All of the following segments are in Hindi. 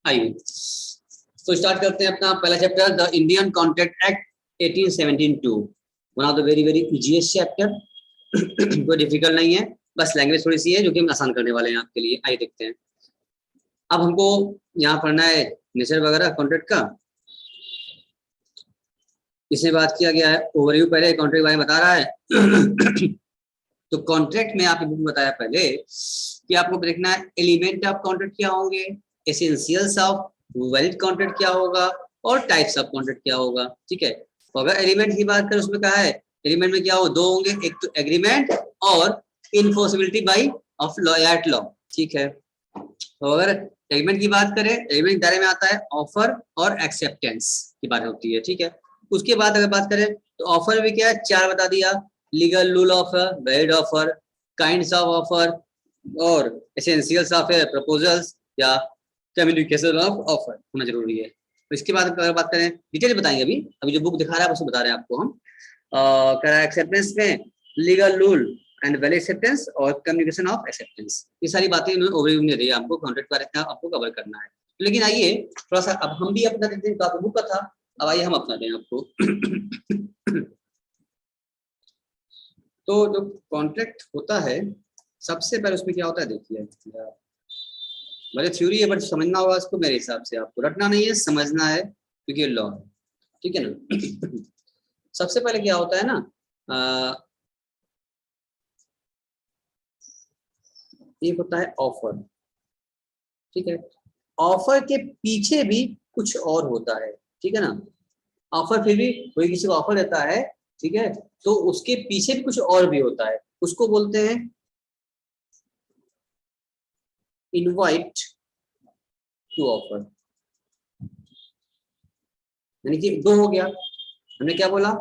आइए तो स्टार्ट करते हैं अपना पहला chapter, the Indian contract act 1872। One of the very very easiest chapter. कोई डिफिकल्ट नहीं है, बस लैंग्वेज थोड़ी सी है जो कि हम आसान करने वाले हैं आपके लिए। आइए देखते हैं। अब हमको यहाँ पढ़ना है नेचर वगैरह कॉन्ट्रैक्ट का। इसमें बात किया गया है ओवरव्यू, पहले कॉन्ट्रैक्ट बारे में बता रहा है। तो कॉन्ट्रैक्ट में आपने बुक बताया पहले कि आपको देखना है एलिमेंट ऑफ कॉन्ट्रैक्ट क्या होंगे, एसेंशियल्स ऑफ वैलिड कॉन्ट्रैक्ट क्या होगा और टाइप्स ऑफ कॉन्ट्रैक्ट क्या होगा। ठीक है, तो अगर एलिमेंट की बात करें उसमें कहा है एलिमेंट में क्या हो, दो होंगे, एक तो एग्रीमेंट और enforceability by of law at law. ठीक है, तो अगर एग्रीमेंट की बात करें, एग्रीमेंट दायरे में आता है ऑफर और एक्सेप्टेंस की बात होती है। ठीक है, उसके बाद अगर बात करें तो ऑफर में क्या है, चार बता दिया, legal rule offer, valid offer, kinds of offer और एसेंशियल्स ऑफ प्रपोजल्स या कम्युनिकेशन ऑफ ऑफर होना जरूरी है। तो इसके बाद अगर बात करें डिटेल बताएंगे, अभी जो बुक दिखा रहा है उसको बता रहे हैं आपको हम। एक्सेप्टेंस में legal rule and valid acceptance और कम्युनिकेशन ऑफ एक्सेप्टेंस, ये सारी बातें उन्होंने ओवरव्यू में दी है, आपको कॉन्ट्रैक्ट बारे आपको कवर करना है। लेकिन आइए थोड़ा सा अब हम भी अपना देखते हैं, बुक का था, अब आइए हम अपना दें आपको। तो जो कॉन्ट्रैक्ट होता है सबसे पहले उसमें क्या होता है, देखिए मेरे थ्योरी है बट समझना होगा इसको, मेरे हिसाब से आपको रटना नहीं है, समझना है क्योंकि लॉ है। ठीक है ना। सबसे पहले क्या होता है ना, ये होता है ऑफर। ठीक है, ऑफर के पीछे भी कुछ और होता है। ठीक है ना, ऑफर फिर भी कोई किसी को ऑफर देता है, ठीक है, तो उसके पीछे भी कुछ और भी होता है, उसको बोलते हैं इनवाइट टू ऑफर। यानी कि दो हो गया, हमने क्या बोला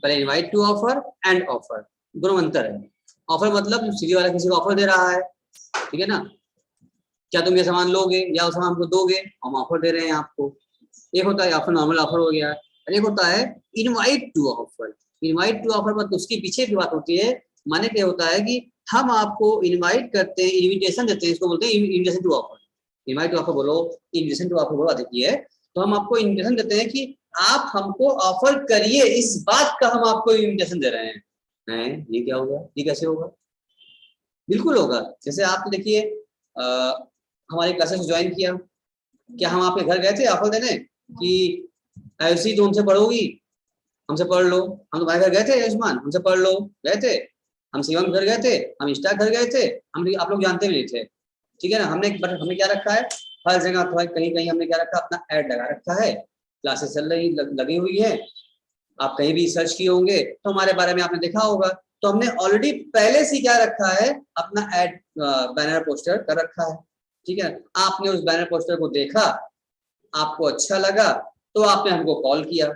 पहले, invite to offer and offer, दोनों अंतर है। ऑफर मतलब सीधी वाला किसी को ऑफर दे रहा है, ठीक है ना, क्या तुम ये सामान लोगे या उस सामान को दोगे, हम ऑफर दे रहे हैं आपको। एक होता है ऑफर, नॉर्मल ऑफर हो गया, और एक होता है invite to offer. Invite to offer मतलब उसके पीछे की बात होती है, माने क्या होता है कि हम आपको इनवाइट करते हैं, इन्विटेशन देते हैं, इसको बोलते हैं invitation to offer. Invite to offer बोलो, इन्विटेशन टू ऑफर बोलो, देखिए तो हम आपको इन्विटेशन देते हैं कि आप हमको ऑफर करिए, इस बात का हम आपको इन्विटेशन दे रहे हैं। ये क्या होगा, ये कैसे होगा, बिल्कुल होगा। जैसे आप देखिए हमारी क्लासेस ज्वाइन किया, क्या हम आपके घर गए थे ऑफर देने कि ऐसी तो हमसे पढ़ोगी, हमसे पढ़ लो, हम तुम्हारे घर गए थे आयुष्मान, हमसे पढ़ लो, गए थे, हम शिवम घर गए थे, हम इंस्टा घर गए थे, हम आप लोग जानते भी नहीं थे। ठीक है ना, हमने क्या रखा है, हर जगह अथवा कहीं कहीं हमने क्या रखा, अपना ऐड लगा रखा है, क्लासेस चल रही लगी हुई है, आप कहीं भी सर्च किए होंगे तो हमारे बारे में आपने देखा होगा। तो हमने ऑलरेडी पहले से क्या रखा है, अपना ऐड बैनर पोस्टर कर रखा है। ठीक है, आपने उस बैनर पोस्टर को देखा, आपको अच्छा लगा तो आपने हमको कॉल किया।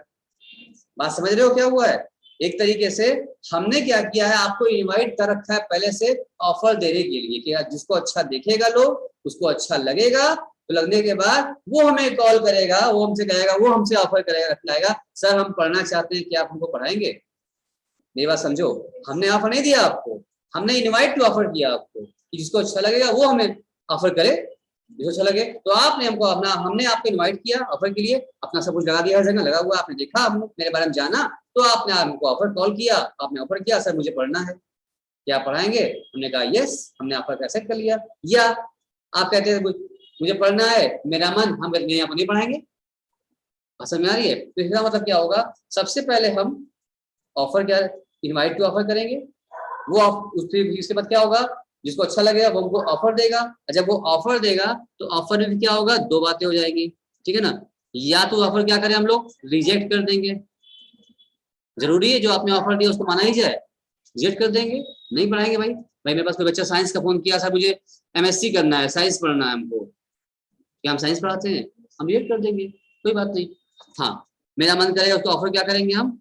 बात समझ रहे हो क्या हुआ है, एक तरीके से हमने क्या किया है, आपको इनवाइट कर रखा है पहले से ऑफर देने के लिए कि जिसको अच्छा देखेगा लोग, उसको अच्छा लगेगा, तो लगने के बाद वो हमें कॉल करेगा, वो हमसे कहेगा, वो हमसे ऑफर करेगा, लाएगा, सर हम पढ़ना चाहते हैं, क्या आप हमको पढ़ाएंगे। मेरी बात समझो, हमने ऑफर नहीं दिया आपको, हमने इनवाइट टू ऑफर किया आपको कि जिसको अच्छा लगेगा वो हमें ऑफर करे, जिसको अच्छा लगे। तो आपने हमको अपना, हमने आपको इनवाइट किया ऑफर के लिए, अपना सब कुछ लगा दिया, हर जगह लगा हुआ, आपने देखा, हमने मेरे बारे में जाना, तो आपने हमको ऑफर कॉल किया, आपने ऑफर किया, सर मुझे पढ़ना है, क्या पढ़ाएंगे, हमने कहा यस, हमने ऑफर एक्सेप्ट कर लिया। या आप कहते हैं मुझे पढ़ना है, मेरा मन, हम यहाँ पर नहीं पढ़ाएंगे। समझ में आ रही है, तो इसका मतलब क्या होगा, सबसे पहले हम ऑफर क्या, इनवाइट टू ऑफर करेंगे, वो उसके बाद क्या होगा, जिसको अच्छा लगेगा वो हमको ऑफर देगा, जब वो ऑफर देगा तो ऑफर में क्या होगा, दो बातें हो जाएगी। ठीक है ना, या तो ऑफर क्या करें हम लोग, रिजेक्ट कर देंगे, जरूरी है जो आपने ऑफर दिया उसको माना ही जाए, रिजेक्ट कर देंगे, नहीं पढ़ाएंगे। भाई मेरे पास कोई बच्चा साइंस का फोन किया, सर मुझे एमएससी करना है, साइंस पढ़ना है हमको, क्या हम साइंस पढ़ाते हैं, हम रिजेक्ट कर देंगे, कोई बात नहीं। हाँ, मेरा मन करेगा उसको ऑफर क्या करेंगे, हम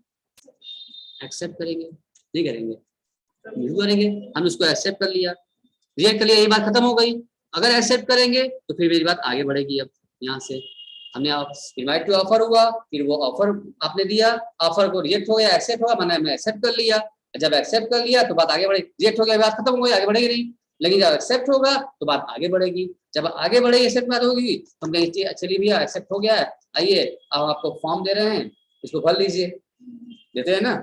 एक्सेप्ट करेंगे, नहीं करेंगे, करेंगे, हम उसको एक्सेप्ट कर लिया, रिजेक्ट कर लिया, ये बात खत्म हो गई। अगर एक्सेप्ट करेंगे तो फिर मेरी बात आगे बढ़ेगी। अब यहाँ से हमने इनवाइट टू ऑफर हुआ, फिर वो ऑफर आपने दिया, ऑफर को रिजेक्ट हो गया, एक्सेप्ट हुआ, मैंने एक्सेप्ट कर लिया, जब एक्सेप्ट कर लिया तो बात आगे बढ़ेगी, रिजेक्ट हो गया बात खत्म हो गई, आगे बढ़ेगी नहीं। लेकिन जब एक्सेप्ट होगा तो बात आगे बढ़ेगी, जब आगे बढ़ेगी एक्सेप्ट बात होगी तो हम कहेंगे चलिए भैया एक्सेप्ट हो गया है, आइए अब आपको फॉर्म दे रहे हैं, इसको भर लीजिए, देते हैं ना।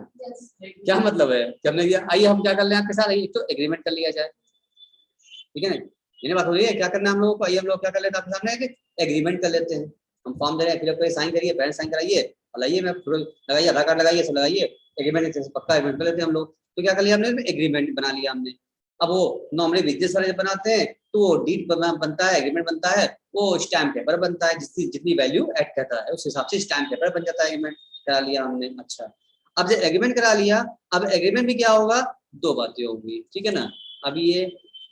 क्या मतलब है कि हमने दिया, आइए हम क्या कर लें आपके साथ, आइए तो एग्रीमेंट कर लिया जाए, ठीक है ना। ये बात हो रही है क्या करना है हम लोगों को, आइए हम लोग क्या कर लेते हैं आपके सामने एग्रीमेंट कर लेते हैं। हम फॉर्म दे रहे हैं, फिलअप करिए, साइन करिए, पेरेंट्स साइन कराइए और लाइए, मैं लगाइए, आधार कार्ड लगाइए, सब लगाइए, एग्रीमेंट पक्का एग्रीमेंट कर लेते हैं हम लोग। तो क्या कर लिया हमने, एग्रीमेंट बना लिया हमने। अब वो नॉर्मली बिजनेस वाले जब बनाते हैं तो वो डीड बनता है, एग्रीमेंट बनता है, वो स्टैम्प पेपर बनता है, जितनी वैल्यू ऐड करता है उस हिसाब से स्टैम्प पेपर बन जाता है, एग्रीमेंट करा लिया हमने। अच्छा, अब जब एग्रीमेंट करा लिया, अब एग्रीमेंट में क्या होगा, दो बातें होंगी, ठीक है ना। अब ये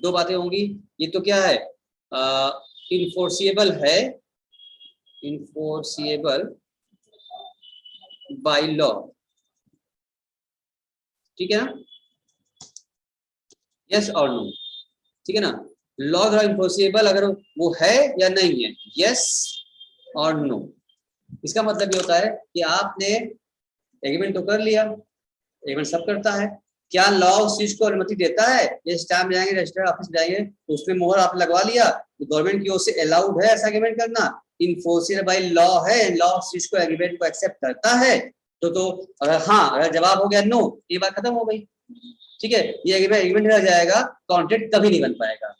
दो बातें होंगी, ये तो क्या है, इनफोर्सिएबल है, इनफोर्सिएबल बाय लॉ, ठीक है ना, यस और नो, ठीक है ना। लॉ द्वारा इनफोर्सिएबल अगर वो है या नहीं है, यस और नो। इसका मतलब ये होता है कि आपने एग्रीमेंट तो कर लिया, एग्रीमेंट सब करता है, क्या लॉ उस चीज को अनुमति देता है, ये स्टैम्प जाएंगे रजिस्टर ऑफिस जाएंगे तो उसमें मोहर आप लगवा लिया, तो गवर्नमेंट की ओर से अलाउड है ऐसा एग्रीमेंट करना, इनफोर्सिबल बाय लॉ है, लॉ उस चीज को एग्रीमेंट को एक्सेप्ट करता है, तो अगर हाँ, अगर जवाब हो गया नो, ये बात खत्म हो गई, ठीक है। ये एग्रीमेंट रह जाएगा, कॉन्ट्रैक्ट कभी नहीं बन पाएगा।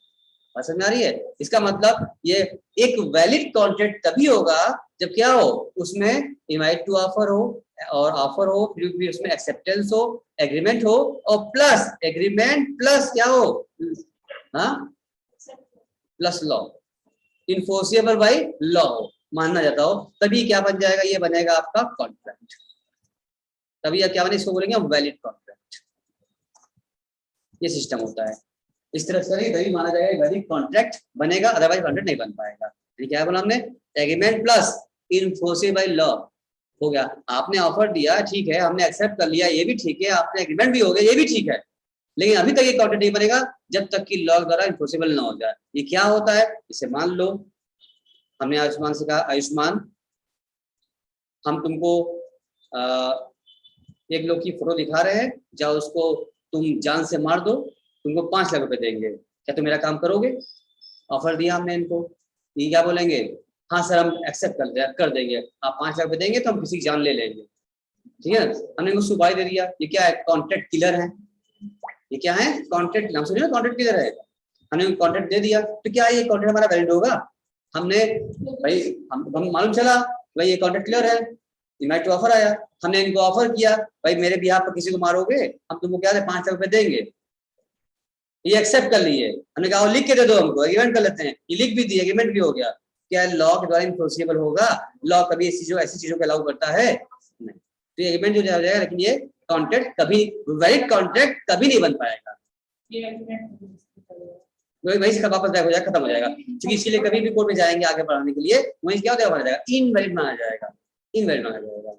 समझ में आ रही है, इसका मतलब ये एक वैलिड कॉन्ट्रैक्ट तभी होगा जब क्या हो, उसमें इनवाइट टू ऑफर हो और ऑफर हो, फिर उसमें एक्सेप्टेंस हो, एग्रीमेंट हो और प्लस एग्रीमेंट प्लस क्या हो, हाँ प्लस लॉ, इनफोर्सिबल बाय लॉ हो, मानना जाता हो, तभी क्या बन जाएगा, ये बनेगा आपका कॉन्ट्रैक्ट, तभी क्या बने, इसको बोलेंगे वैलिड कॉन्ट्रैक्ट। ये सिस्टम होता है, इस तरह से तभी माना जाएगा वैलिड कॉन्ट्रैक्ट बनेगा, अदरवाइज कॉन्ट्रैक्ट नहीं बन पाएगा। क्या बोला हमने, एग्रीमेंट प्लस इनफोर्सिबल बाय लॉ हो गया, आपने ऑफर दिया ठीक है, हमने एक्सेप्ट कर लिया, ये भी ठीक है, आपने एग्रीमेंट भी हो गया, ये भी ठीक है, लेकिन अभी तक ये कॉन्ट्रैक्ट नहीं बनेगा जब तक कि लॉ द्वारा इनफोर्सिबल ना हो जाए। ये क्या होता है, इसे मान लो हमने आयुष्मान से कहा, आयुष्मान हम तुमको 1 लोग की फोटो दिखा रहे हैं, जाओ उसको तुम जान से मार दो, तुमको 5 लाख रुपए देंगे, क्या तुम मेरा काम करोगे। ऑफर दिया हमने इनको, ये क्या बोलेंगे, हाँ सर हम एक्सेप्ट कर देंगे, आप 5 लाख रुपए देंगे तो हम किसी की जान ले लेंगे, ठीक है। हमने इनको सुपारी दे दिया, ये क्या है, कॉन्ट्रैक्ट किलर है, ये क्या है, कॉन्ट्रैक्ट, नाम सुनिए कॉन्ट्रैक्ट किलर है, हमने कॉन्ट्रैक्ट दे दिया, तो क्या ये कॉन्ट्रैक्ट हमारा वैलिड होगा, हमने भाई हम मालूम चला भाई ये कॉन्ट्रैक्ट क्लियर है, इनवाइट टू ऑफर आया, हमने इनको ऑफर किया भाई मेरे भी आप किसी को मारोगे, हम तुमको क्या 5 लाख रुपए देंगे, ये एक्सेप्ट कर लिए, हमने कहा लिख के दे दो हमको, एग्रीमेंट कर लेते हैं, ये लिख भी दिया, एग्रीमेंट भी हो गया, क्या लॉ के द्वारा इनफोर्सिबल होगा, लॉ कभी ऐसी चीजों को अलाउ करता है नहीं, तो ये एग्रीमेंट हो जाएगा, लेकिन ये कॉन्ट्रैक्ट कभी, वैलिड कॉन्ट्रैक्ट कभी नहीं बन पाएगा, वही से वापस बैक हो जाएगा, खत्म हो जाएगा, क्योंकि इसीलिए कभी भी कोर्ट में जाएंगे आगे बढ़ाने के लिए, वहीं क्या माना जाएगा, इनवैलिड माना जाएगा, इनवैलिड माना जाएगा,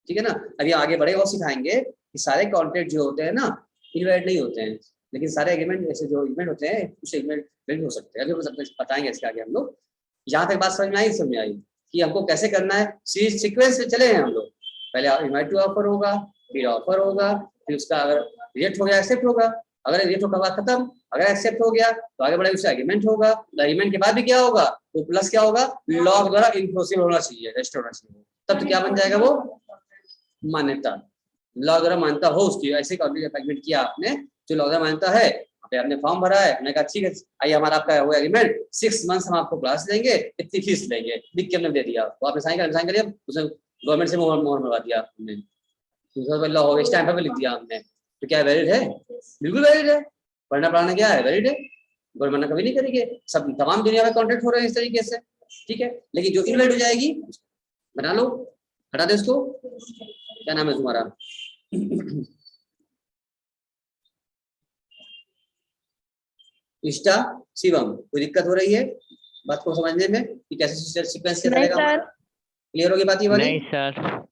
ठीक है ना। अभी आगे बढ़े और सिखाएंगे कि सारे कॉन्ट्रैक्ट जो होते हैं ना इनवैलिड नहीं होते हैं, लेकिन सारे एग्रीमेंट ऐसे जो एग्रीमेंट होते हैं उस एग्रीमेंट वैलिड हो सकते हैं, अभी हो सकते हैं, बताएंगे इसके आगे हम लोग। यहाँ तक बात समझ में आई, समझ में आई कि हमको कैसे करना है, सीक्वेंस से चले हैं हम लोग, पहले इनवाइट टू ऑफर होगा, फिर ऑफर होगा, फिर उसका अगर रिजेक्ट हो गया एक्सेप्ट होगा, अगर रिजेक्ट होगा खत्म, अगर एक्सेप्ट हो गया तो आगे बढ़े उससे एग्रीमेंट होगा, एग्रीमेंट के बाद भी क्या होगा, वो प्लस क्या होगा, लॉ द्वारा इनफोर्सिबल होना चाहिए, रजिस्टर होना चाहिए, तब तो क्या बन जाएगा वो मान्यता, लॉ द्वारा मान्यता हो उसकी, ऐसे एग्रीमेंट किया आपने जो लॉ द्वारा मान्यता है, आपने फॉर्म भरा है, मैंने कहा ठीक है आइए हमारा आपका हुआ एग्रीमेंट, 6 मंथ्स हम आपको क्लास देंगे, इतनी फीस लेंगे, लिख के हमने दे दिया, तो आपने साइन करिए, उसने गवर्नमेंट से मोहर मंगवा दिया आपने, लॉ हो गया, स्टैम्प पे लिख दिया हमने, तो क्या वैलिड है, बिल्कुल वैलिड है, पढ़ना पढ़ाना क्या है, वैलिड है, गवर्नमेंट कभी नहीं करेंगे, सब तमाम दुनिया में कॉन्ट्रैक्ट हो रहे हैं इस तरीके से, ठीक है। लेकिन जो इनवैलिड हो जाएगी बना लो, हटा दे उसको, क्या नाम है तुम्हारा इष्टा शिवम, कोई दिक्कत हो रही है बात को समझने में कि कैसे सीक्वेंस क्या चलेगा, क्लियर होगी बात ये वाली, नहीं सर,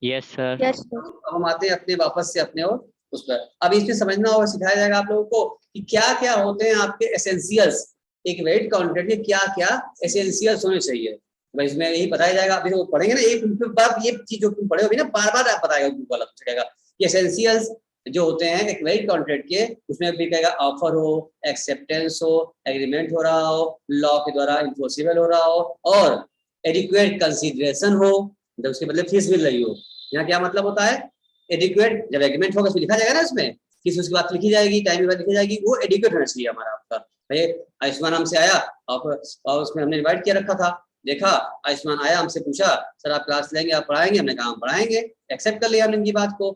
यस सर, अब हम आते हैं अपने वापस से अपने और उस पर, अब इसमें समझना होगा, सिखाया जाएगा आप लोगों को कि क्या क्या होते हैं आपके एसेंशियल्स, एक वैलिड कॉन्ट्रैक्ट में क्या क्या एसेंशियल्स होने चाहिए, भाई इसमें यही बताया जाएगा, अभी तो पढ़ेंगे ना एक बार, ये चीज जो तुम पढ़े हो ना बार बार आप बताएगा वाला पूछेगा कि एसेंशियल्स जो होते हैं एक वैलिड कॉन्ट्रैक्ट के, उसमें भी कहेगा ऑफर हो, एक्सेप्टेंस हो, एग्रीमेंट हो रहा हो, लॉ के द्वारा इन्फोर्सिबल हो रहा हो, और एडिक्वेट कंसिडरेशन हो, जब उसके बदले फीस मिल रही हो। यहाँ क्या मतलब होता है, एडिक्वेट जब एग्रीमेंट होगा उसमें लिखा जाएगा ना, इसमें किस उसकी बात लिखी जाएगी, टाइम की बात लिखी जाएगी, वो एडिक्वेट होना चाहिए हमारा आपका। भाई आयुष्मान हमसे आया और उसमें हमने इन्वाइट किया रखा था, देखा आयुष्मान आया हमसे पूछा सर आप क्लास लेंगे, आप पढ़ाएंगे, हमने कहा हम पढ़ाएंगे, एक्सेप्ट कर लिया हमने इनकी बात को।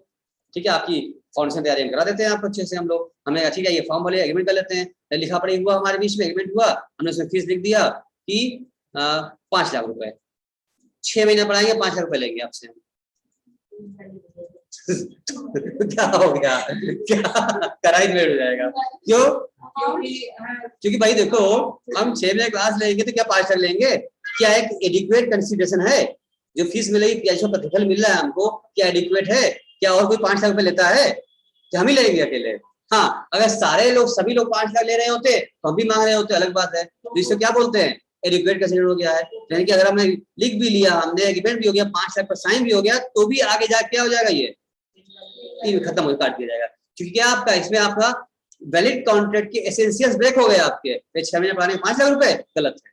ठीक है, आपकी फाउंडेशन तैयारी करा देते हैं आपको अच्छे से हम लोग। हमने कहा ठीक है ये फॉर्म भरे, एग्रीमेंट कर लेते हैं। लिखा पढ़ी हुआ हमारे बीच में एग्रीमेंट हुआ, हमने उसमें फीस लिख दिया कि 5 लाख रुपए, 6 महीने पढ़ाएंगे, 5 लाख रुपए लेंगे आपसे। क्या हो गया, क्या कराई में हो जाएगा, क्यों? क्योंकि भाई देखो हम 6 महीने क्लास लेंगे तो क्या 5 लाख लेंगे? क्या एक एडिक्वेट कंसिडरेशन है? जो फीस मिल रही है, जो प्रतिफल मिल रहा है हमको, क्या एडिक्वेट है? क्या और कोई 5 लाख रुपए लेता है? क्या हम ही लेंगे अकेले? हाँ, अगर सारे लोग सभी लोग 5 लाख ले रहे होते तो हम भी मांग रहे होते, अलग बात है। तो इसको क्या बोलते हैं, एडिक्वेट कंसिडर हो गया है। यानी कि अगर हमने लिख भी लिया, हमने एग्रीमेंट भी हो गया, 5 लाख पर साइन भी हो गया, तो भी आगे जाके क्या हो जाएगा, ये खत्म हो काट दिया जाएगा। क्योंकि क्या आपका इसमें आपका वैलिड कॉन्ट्रैक्ट के एसेंशियल्स ब्रेक हो गए आपके। 6 महीने पढ़ाने 5 लाख रुपए गलत है,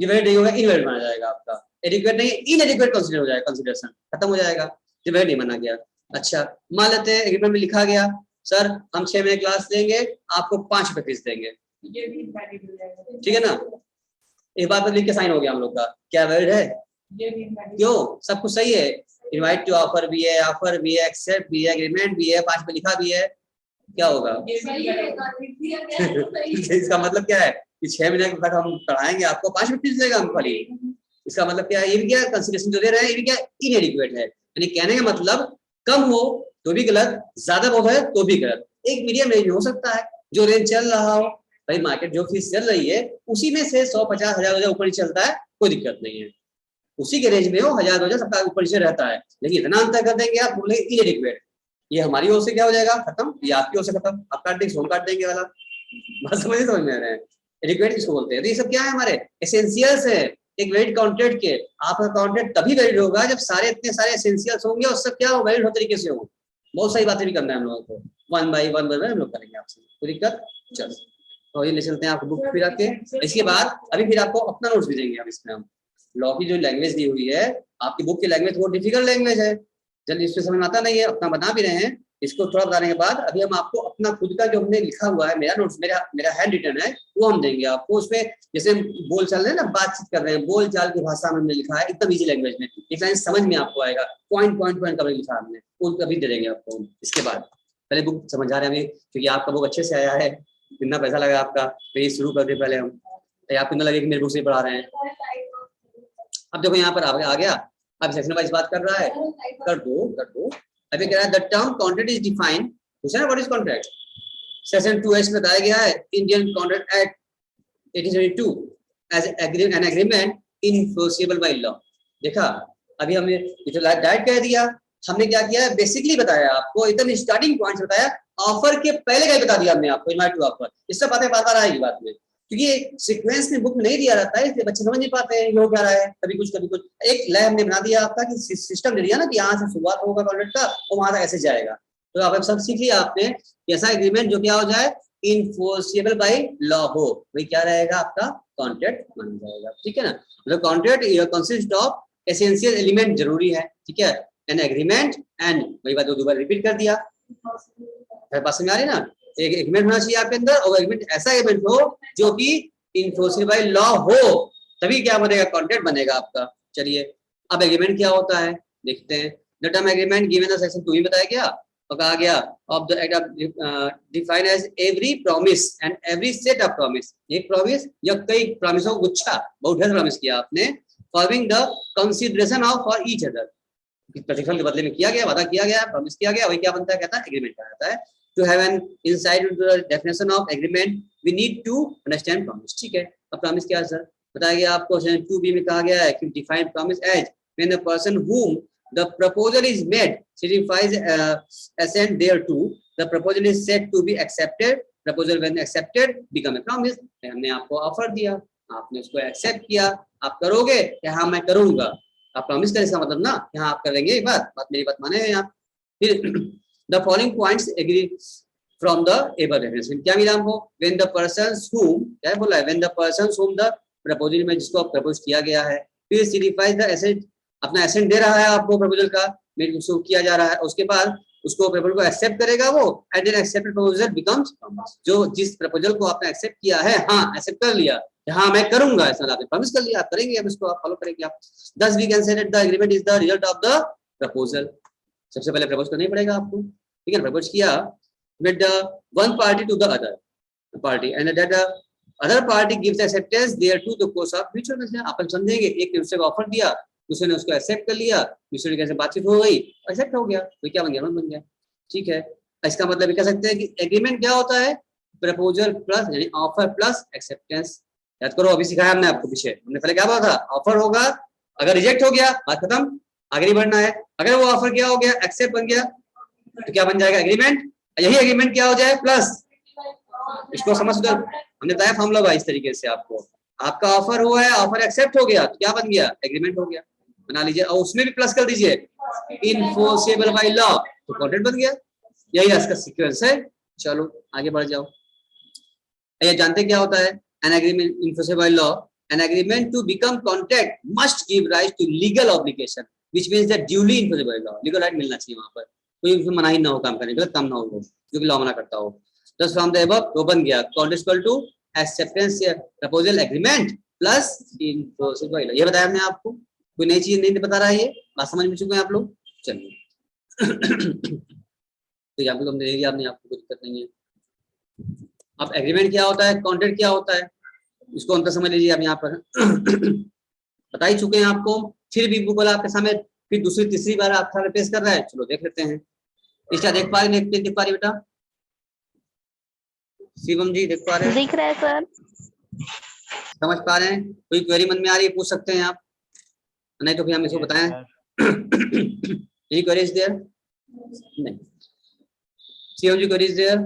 ये वैलिड नहीं होगा, इनवैलिड माना जाएगा आपका। एडिक्वेट नहीं, इनएडिक्वेट कंसीडर हो जाएगा, कंसीडरेशन खत्म हो जाएगा, ये वैलिड नहीं माना गया। अच्छा मान लेते हैं एग्रीमेंट में लिखा गया सर हम 6 महीने क्लास लेंगे, आपको 5 रुपए फीस देंगे, ठीक है ना, एक बार पर लिख के साइन हो गया हम लोग का, क्या वैलिड है? क्यों? सब कुछ सही है, इनवाइट टू ऑफर भी है, ऑफर भी है, एक्सेप्ट भी है, एग्रीमेंट भी है, 5 पे लिखा भी है, क्या होगा? इसका मतलब क्या है कि 6 महीने तक हम पढ़ाएंगे, आपको 5 रुपए फीस देगा हम खाली। इसका मतलब क्या है, ये भी क्या कंसीडरेशन जो दे रहे हैं, ये भी क्या इनएडिक्वेट है। यानी कहने का मतलब कम हो तो भी गलत, ज्यादा बहुत है तो भी गलत, एक मीडियम रेंज हो सकता है, जो रेंज चल रहा हो। भाई मार्केट जो फीस चल रही है उसी में से 150 हजार ऊपर ही चलता है, कोई दिक्कत नहीं है, उसी के रेंज में हो 1000 2000 सबका ऊपर नीचे रहता है। लेकिन इतना अंतर कर देंगे आप, बोले इनएडिक्वेट, ये हमारी ओर से क्या हो जाएगा खत्म, ये आपकी ओर से खत्म, आप काट देंगे, हम काट देंगे वाला। बात समझ में आ रहे हैं, एडिक्वेट किसको बोलते हैं? तो ये सब क्या है, हमारे एसेंशियल्स है एक वैलिड कॉन्ट्रैक्ट के। आपका कॉन्ट्रैक्ट तभी वैलिड होगा जब सारे इतने सारे एसेंशियल्स होंगे और सब क्या हो, वैलिड हो तरीके से हो। बहुत सारी बातें भी करना है हम लोगों को, 1 बाय 1 हम लोग करेंगे आपसे, कोई दिक्कत? चल तो ये ले चलते हैं आपको बुक फिर आके। इसके बाद अभी फिर आपको अपना नोट्स भी देंगे हम इसमें। हम लॉ की जो लैंग्वेज दी हुई है, आपकी बुक की लैंग्वेज बहुत डिफिकल्ट लैंग्वेज है, जल्दी इसमें समझ में आता नहीं है, अपना बना भी रहे हैं। इसको थोड़ा बताने के बाद अभी हम आपको अपना खुद का जो हमने लिखा हुआ है, मेरा नोट्स, मेरा हैंड रिटन है, वो हम देंगे आपको। उसमें जैसे बोल चाल रहे हैं ना, बातचीत कर रहे हैं, बोल चाल की भाषा में हमने लिखा है, एकदम इजी लैंग्वेज में, एक लाइन समझ में आपको आएगा, पॉइंट पॉइंट पॉइंट का लिखा हमने, वो कभी दे देंगे आपको। इसके बाद पहले बुक समझा रहे हैं अभी, क्योंकि आपका बुक अच्छे से आया है, कितना पैसा लगा आपका, तो ये शुरू कर दे पहले हम, आपको ना लगे कि मेरे बुक से पढ़ा रहे हैं। अब देखो यहाँ पर आ गया, अब सेक्शन वाइज बात कर रहा है, कर दो। अभी कह रहा है the term contract is defined, पूछा ना what is contract, section 2H में बताया गया है, Indian contract act 1872 as an agreement enforceable by law. देखा अभी हमने ये तो डायरेक्ट कह दिया, हमने क्या किया है, बेसिकली बताया आपको, एकदम स्टार्टिंग पॉइंट्स बताया, ऑफर के पहले का ही बता दिया हमने आपको, इनवाइट टू ऑफर, इससे बातें बार बार आएगी बात में, क्योंकि सीक्वेंस में बुक में नहीं दिया रहता है, इसलिए बच्चे समझ नहीं पाते हैं ये हो क्या रहा है, कभी कुछ कभी कुछ। एक लय हमने बना दिया आपका कि सिस्टम दे दिया ना कि यहाँ से शुरुआत होगा कॉन्ट्रैक्ट का और वहां तक ऐसे जाएगा। तो आप सब सीख लिया आपने, ऐसा एग्रीमेंट जो क्या हो जाए, इनफोर्सिबल बाय लॉ हो, वही क्या रहेगा आपका कॉन्ट्रैक्ट बन जाएगा, ठीक है ना। मतलब contract consist of essential element जरूरी है, ठीक है, एन एग्रीमेंट एंड, वही बात दो बार रिपीट कर दिया, बात समझ आ रही ना। एक एग्रीमेंट होना चाहिए आपके अंदर, और एग्रीमेंट ऐसा एग्रीमेंट हो जो कि इन्फोर्सिबल बाय लॉ हो, तभी क्या बनेगा, कॉन्ट्रैक्ट बनेगा आपका। चलिए अब एग्रीमेंट क्या होता है देखते हैं। The term agreement given in section 2 ही बताया गया, और कहा गया of the act define as every promise and every set of promise, एक प्रॉमिस या कई प्रॉमिसों का गुच्छा, बहुत ढेर प्रॉमिस किया आपने, forming the consideration of for each other, प्रतिफल के बदले में किया गया, वादा किया गया, प्रॉमिस किया गया, वही क्या बनता है, कहता है एग्रीमेंट कहा जाता है। To have an insight into the definition of agreement, we need to understand promise, ठीक है। अब promise क्या है सर, बताया गया आपको, सेक्शन 2B में कहा गया है कि define promise as when the person whom the proposal is made signifies assent thereto, the proposal is said to be accepted, proposal when accepted become a promise। हमने आपको ऑफर दिया, आपने उसको एक्सेप्ट किया, आप करोगे कि हाँ मैं करूंगा, आप प्रॉमिस करें, इसका मतलब ना यहाँ आप करेंगे, एक बात मेरी बात माने हैं आप। फिर the following points agree from the above definition. क्या मिला हमको? व्हेन द पर्सन्स हूम, क्या बोला है? When the persons whom the proposal में जिसको प्रपोज किया गया है, फिर सिग्निफाइज द एसेंट, अपना एसेंट दे रहा है आपको प्रपोजल का, मेरे को किया जा रहा है, उसके बाद उसको प्रपोजल को एक्सेप्ट करेगा वो, and then accepted proposal becomes promise. जो जिस प्रपोजल को आपने एक्सेप्ट किया है, हाँ एक्सेप्ट कर लिया, हाँ मैं करूंगा, ऐसा आपने प्रॉमिस कर लिया, आप करेंगे, अब इसको आप फॉलो करेंगे आप। thus we can say that the agreement is the result of the proposal। सबसे पहले प्रपोज करना ही पड़ेगा आपको, ठीक है ना? प्रपोज किया with the one party to the other party and that the other party gives acceptance thereto the course of mutual consent। अपन समझेंगे, एक ने दूसरे को ऑफर दिया, दूसरे ने उसको एक्सेप्ट कर लिया, दूसरे कैसे बातचीत हो गई, एक्सेप्ट हो गया, तो क्या बन गया? बन गया, ठीक है। इसका मतलब कह सकते हैं कि एग्रीमेंट क्या होता है? प्रपोजल प्लस यानी ऑफर प्लस एक्सेप्टेंस। याद करो, अभी सिखाया हमने आपको पीछे, हमने पहले क्या बोला था? ऑफर होगा, अगर रिजेक्ट हो गया बात खत्म, आगे नहीं बढ़ना है। अगर वो ऑफर क्या हो गया? एक्सेप्ट बन गया, तो क्या बन जाएगा? एग्रीमेंट। यही एग्रीमेंट क्या हो जाए? प्लस, इसको समझ दो, हमने बताया फॉर्मूला इस तरीके से आपको, आपका ऑफर हुआ है, ऑफर एक्सेप्ट हो गया, तो क्या बन गया? एग्रीमेंट हो गया, बना लीजिए, और उसमें भी प्लस कर दीजिए, इनफोर्सेबल बाय लॉ, तो कॉन्ट्रैक्ट बन गया। यही इसका सीक्वेंस है। चलो आगे बढ़ जाओ। ये जानते क्या होता है? An agreement enforceable by law, an agreement to become contract must give right to legal obligation which means that duly enforceable by law. Legal right मिलना चाहिए वहां पर, कोई उसमें मनाही ना हो काम करने, गलत काम ना हो जो कि लॉ मना करता हो। Thus from the above, तो बन गया contract equal to acceptance proposal agreement plus enforceable by law. ये बताया हमने आपको, कोई नई चीज नहीं बता रहा है, ये बात समझ में चुके हैं आप लोग। चलिए तो यहाँ पे हमने दे दिया, आपने, आपको कोई दिक्कत नहीं है। अब एग्रीमेंट क्या होता है, कॉन्ट्रैक्ट क्या होता है, इसको अंतर समझ लीजिए आप। यहाँ पर बता ही चुके हैं आपको, फिर भी बुक वाला आपके सामने फिर दूसरी तीसरी बार आपका पेश कर रहा है। चलो देख लेते हैं। इसका देख पा रहे, देख पा रही बेटा? शिवम जी देख पा रहे हैं? दिख रहा है सर। समझ पा रहे हैं? कोई क्वेरी मन में आ रही है, पूछ सकते हैं आप, नहीं तो फिर हम इसको बताएं। Any queries there? नहीं। Shivam ji queries there?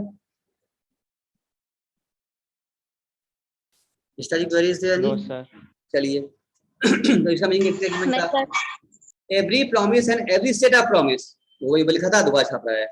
इस्ता ji queries there? No sir. चलिए तो इसका मीनिंग एग्रीमेंट का, every promise and every set of promise, वही लिखा था, दोबारा छाप रहा है।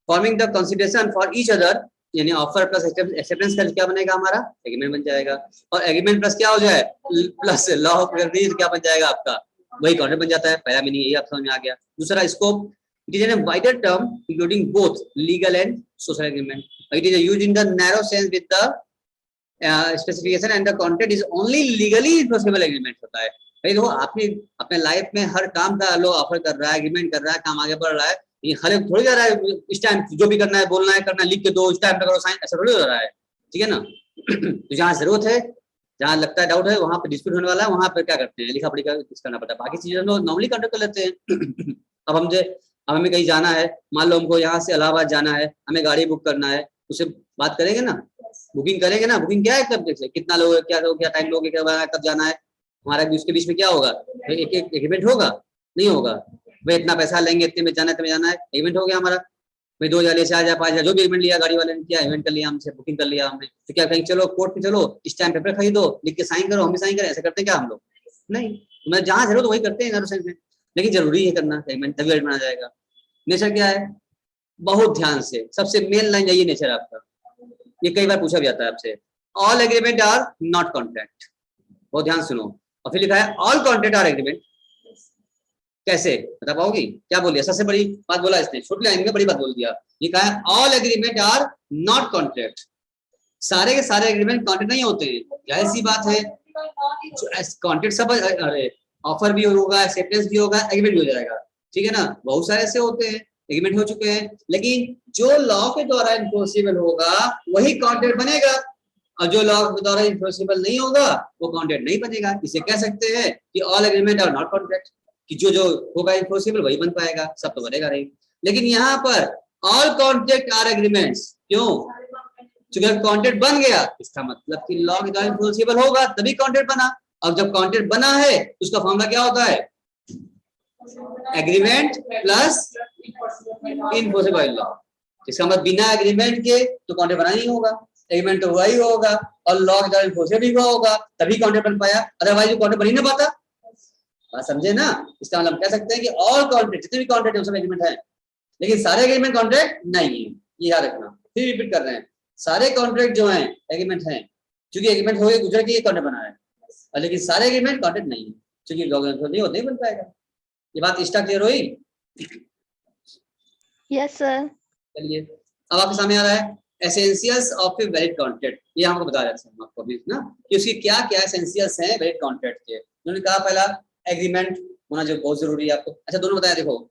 Forming the consideration for each other, यानी ऑफर प्लस एक्सेप्टेंस का क्या बनेगा? हमारा एग्रीमेंट बन जाएगा। और एग्रीमेंट प्लस क्या हो जाए? प्लस लॉ ऑफ एग्रीमेंट, क्या बन जाएगा आपका? वही कॉन्ट्रैक्ट बन जाता है। पहला मीनिंग यही आप समझ में आ गया। दूसरा scope, it is an wider term including both legal and social agreement, it is used in the narrow sense with the specification and the contract is only legally enforceable agreement होता है। भाई देखो, आपने अपने लाइफ में हर काम का लो ऑफर कर रहा है, एग्रीमेंट कर रहा है, काम आगे बढ़ रहा है, ये हर एक थोड़ी जा रहा है इस टाइम जो भी करना है, बोलना है, करना है, लिख के दो, इस टाइम पे करो साइन, ऐसा थोड़ी हो रहा है, ठीक है ना? तो जहाँ जरूरत है, जहाँ लगता है डाउट है, वहां पे डिस्प्यूट होने वाला है, वहां पे क्या करते हैं? लिखा पढ़ी का करना पड़ता है। बाकी चीजें लोग नॉर्मली कॉन्टेक्ट कर लेते हैं। अब हमें कहीं जाना है, मान लो हमको यहाँ से इलाहाबाद जाना है, हमें गाड़ी बुक करना है, उससे बात करेंगे ना, बुकिंग करेंगे ना। बुकिंग क्या है, कब कितना लोग, क्या टाइम लोगे, कब जाना है, हमारा उसके बीच में क्या होगा? एक एग्रीमेंट होगा? नहीं होगा। भाई इतना पैसा लेंगे, इतने में जाना है, इतने में जाना है, एग्रीमेंट हो गया हमारा। भाई 2,000 ले, 4,000, 5,000 जो भी एग्रीमेंट लिया गाड़ी वाले ने, किया एग्रीमेंट कर लिया हमसे, बुकिंग कर लिया हमने, तो क्या कहेंगे? चलो कोर्ट पे चलो, इस टाइम पेपर खरीदो, लिख के साइन करो, हम भी साइन करें, ऐसा करते हैं क्या हम लोग? नहीं। मैं जहाँ जरूरत वही करते हैं सेंस में, लेकिन जरूरी है करना एग्रीमेंट, तभी एग्रीमेंट बना जाएगा। नेचर क्या है? बहुत ध्यान से, सबसे मेन लाइन यही नेचर आपका, ये कई बार पूछा भी जाता है आपसे। All agreement are not contract, बहुत ध्यान सुनो। और फिर लिखा है ऑल कॉन्ट्रैक्ट आर एग्रीमेंट। कैसे बता पाओगी? क्या बोल दिया? सबसे बड़ी बात बोला इसने, छोटी लाइन में बड़ी बात बोल दिया। ये कहा है all agreement are not contract, सारे के सारे एग्रीमेंट कॉन्ट्रैक्ट नहीं होते हैं। क्या ऐसी बात है? कॉन्ट्रैक्ट सब, अरे ऑफर भी होगा, एक्सेप्टेंस भी होगा, एग्रीमेंट भी हो जाएगा, ठीक है ना? बहुत सारे ऐसे होते हैं, एग्रीमेंट हो चुके हैं, लेकिन जो लॉ के द्वारा इन्फोर्सेबल होगा वही कॉन्ट्रैक्ट बनेगा, और जो लॉ के द्वारा इन्फोर्सेबल नहीं होगा वो कॉन्ट्रैक्ट नहीं बनेगा। इसे कह सकते हैं कि all agreement are not contract, कि जो होगा इन्फोर्सेबल वही बन पाएगा, सब तो बनेगा नहीं। लेकिन यहाँ पर ऑल कॉन्ट्रैक्ट आर एग्रीमेंट्स, क्यों? क्योंकि कॉन्ट्रैक्ट बन गया, इसका मतलब कि लॉ के द्वारा इन्फोर्सेबल होगा तभी कॉन्ट्रैक्ट बना। अब जब कॉन्ट्रैक्ट बना है उसका फॉर्मूला क्या होता है? Agreement plus enforceable law. इसका मतलब बिना एग्रीमेंट के तो कॉन्ट्रैक्ट बना नहीं होगा, एग्रीमेंट तो हुआ ही होगा और लॉ के द्वारा इन्फोर्सेबल भी हुआ होगा, तभी कॉन्ट्रैक्ट बन पाया, अदरवाइज कॉन्ट्रैक्ट बन ही नहीं पाता। बात समझे ना? इसका मतलब कह सकते हैं कि ऑल कॉन्ट्रैक्ट, जितने भी कॉन्ट्रैक्ट है उसमें एग्रीमेंट है। लेकिन सारे एग्रीमेंट कॉन्ट्रैक्ट नहीं है, ये याद रखना। फिर रिपीट कर रहे हैं, सारे कॉन्ट्रैक्ट जो हैं एग्रीमेंट हैं, क्योंकि एग्रीमेंट हो गए गुजर के ये कॉन्ट्रैक्ट बना है, लेकिन सारे एग्रीमेंट कॉन्ट्रैक्ट नहीं है, क्योंकि नहीं होते, नहीं बन पाएगा। ये बात इष्टा क्लियर हुई? Yes sir. चलिए अब आपके सामने आ रहा है essentials of a valid contract. ये हमको बता रहे थे आपको अभी ना कि उसकी क्या क्या एसेंशियल्स हैं वैलिड कॉन्ट्रैक्ट के। उन्होंने कहा पहला एग्रीमेंट होना जो बहुत जरूरी है आपको। अच्छा दोनों बताया देखो